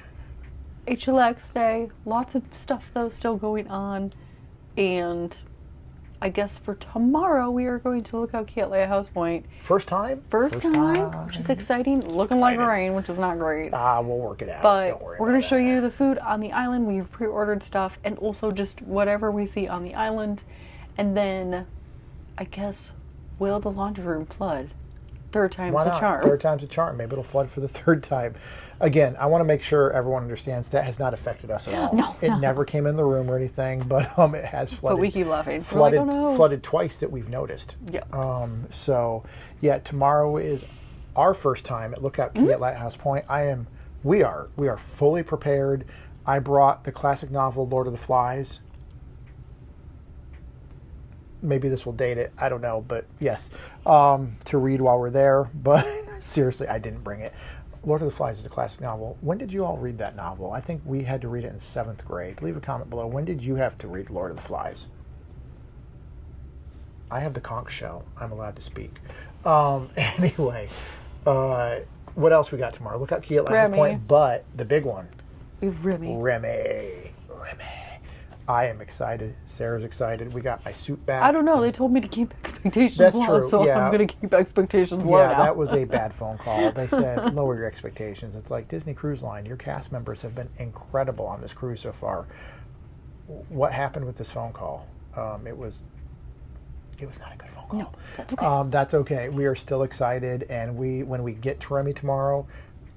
A chillax day. Lots of stuff, though, still going on. And I guess for tomorrow, we are going to Lookout Cay at Lighthouse Point. First time? First time, which is exciting. Looking like rain, which is not great. We'll work it out. But we're going to show you the food on the island. We've pre-ordered stuff and also just whatever we see on the island. And then, I guess, will the laundry room flood? Third time's a charm. Third time's a charm. Maybe it'll flood for the third time. Again, I want to make sure everyone understands that has not affected us at all. No, it never came in the room or anything, but it has flooded. But we keep laughing. Flooded, we're like, oh no. Flooded twice that we've noticed. Yeah. So, yeah, tomorrow is our first time at Lookout Cay at Lighthouse Point. We are fully prepared. I brought the classic novel Lord of the Flies. Maybe this will date it. I don't know, but yes, to read while we're there. But seriously, I didn't bring it. Lord of the Flies is a classic novel. When did you all read that novel? I think we had to read it in 7th grade. Leave a comment below. When did you have to read Lord of the Flies? I have the conch shell. I'm allowed to speak. Anyway, what else we got tomorrow? Lookout Cay at Lighthouse Point, but the big one. Remy. I am excited. Sarah's excited. We got my suit back. I don't know. They told me to keep expectations low, so I'm going to keep expectations low now. Yeah, that was a bad phone call. They said, lower your expectations. It's like Disney Cruise Line. Your cast members have been incredible on this cruise so far. What happened with this phone call? It was not a good phone call. No, that's okay. That's okay. We are still excited, and when we get to Remy tomorrow,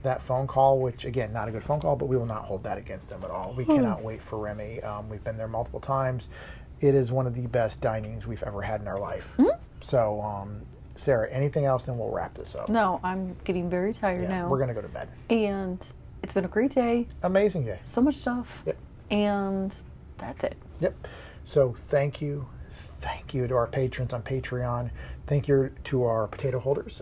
that phone call, which again, not a good phone call, but we will not hold that against them at all. We cannot wait for Remy. We've been there multiple times. It is one of the best dinings we've ever had in our life. So, Sarah, anything else, then we'll wrap this up. No, I'm getting very tired now. We're going to go to bed. And it's been a great day. Amazing day. So much stuff. Yep. And that's it. Yep. So thank you. Thank you to our patrons on Patreon. Thank you to our potato holders.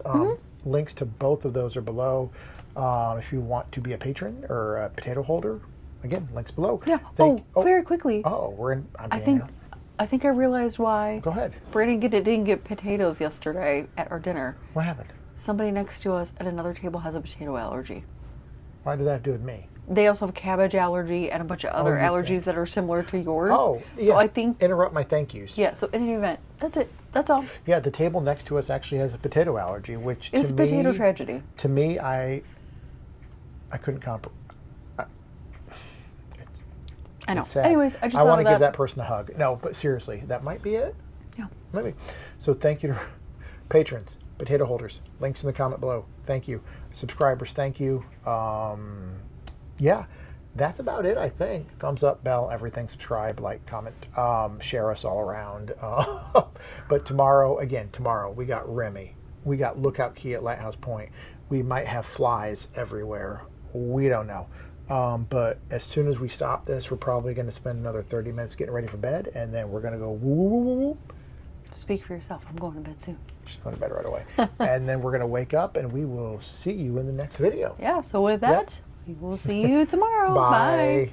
Links to both of those are below. If you want to be a patron or a potato holder, again, links below. Yeah. Very quickly. I think I realized why. Go ahead. Brandon didn't get potatoes yesterday at our dinner. What happened? Somebody next to us at another table has a potato allergy. Why did that have to do with me? They also have a cabbage allergy and a bunch of other allergies that are similar to yours. Oh, yeah. So I think... Interrupt my thank yous. Yeah, so in any event, that's it. That's all. Yeah, the table next to us actually has a potato allergy, which it's to a me... potato tragedy. To me, I couldn't comprehend. I know. It's sad. Anyways, I want to give that person a hug. No, but seriously, that might be it. Yeah. Maybe. So thank you to patrons, potato holders. Links in the comment below. Thank you. Subscribers, thank you. Yeah, that's about it, I think. Thumbs up, bell, everything. Subscribe, like, comment, share us all around. But tomorrow, we got Remy. We got Lookout Cay at Lighthouse Point. We might have flies everywhere. We don't know. But as soon as we stop this, we're probably going to spend another 30 minutes getting ready for bed, and then we're going to go woo, woo, woo, woo. Speak for yourself. I'm going to bed soon. She's going to bed right away. And then we're going to wake up, and we will see you in the next video. Yeah, so with that, we will see you tomorrow. Bye. Bye.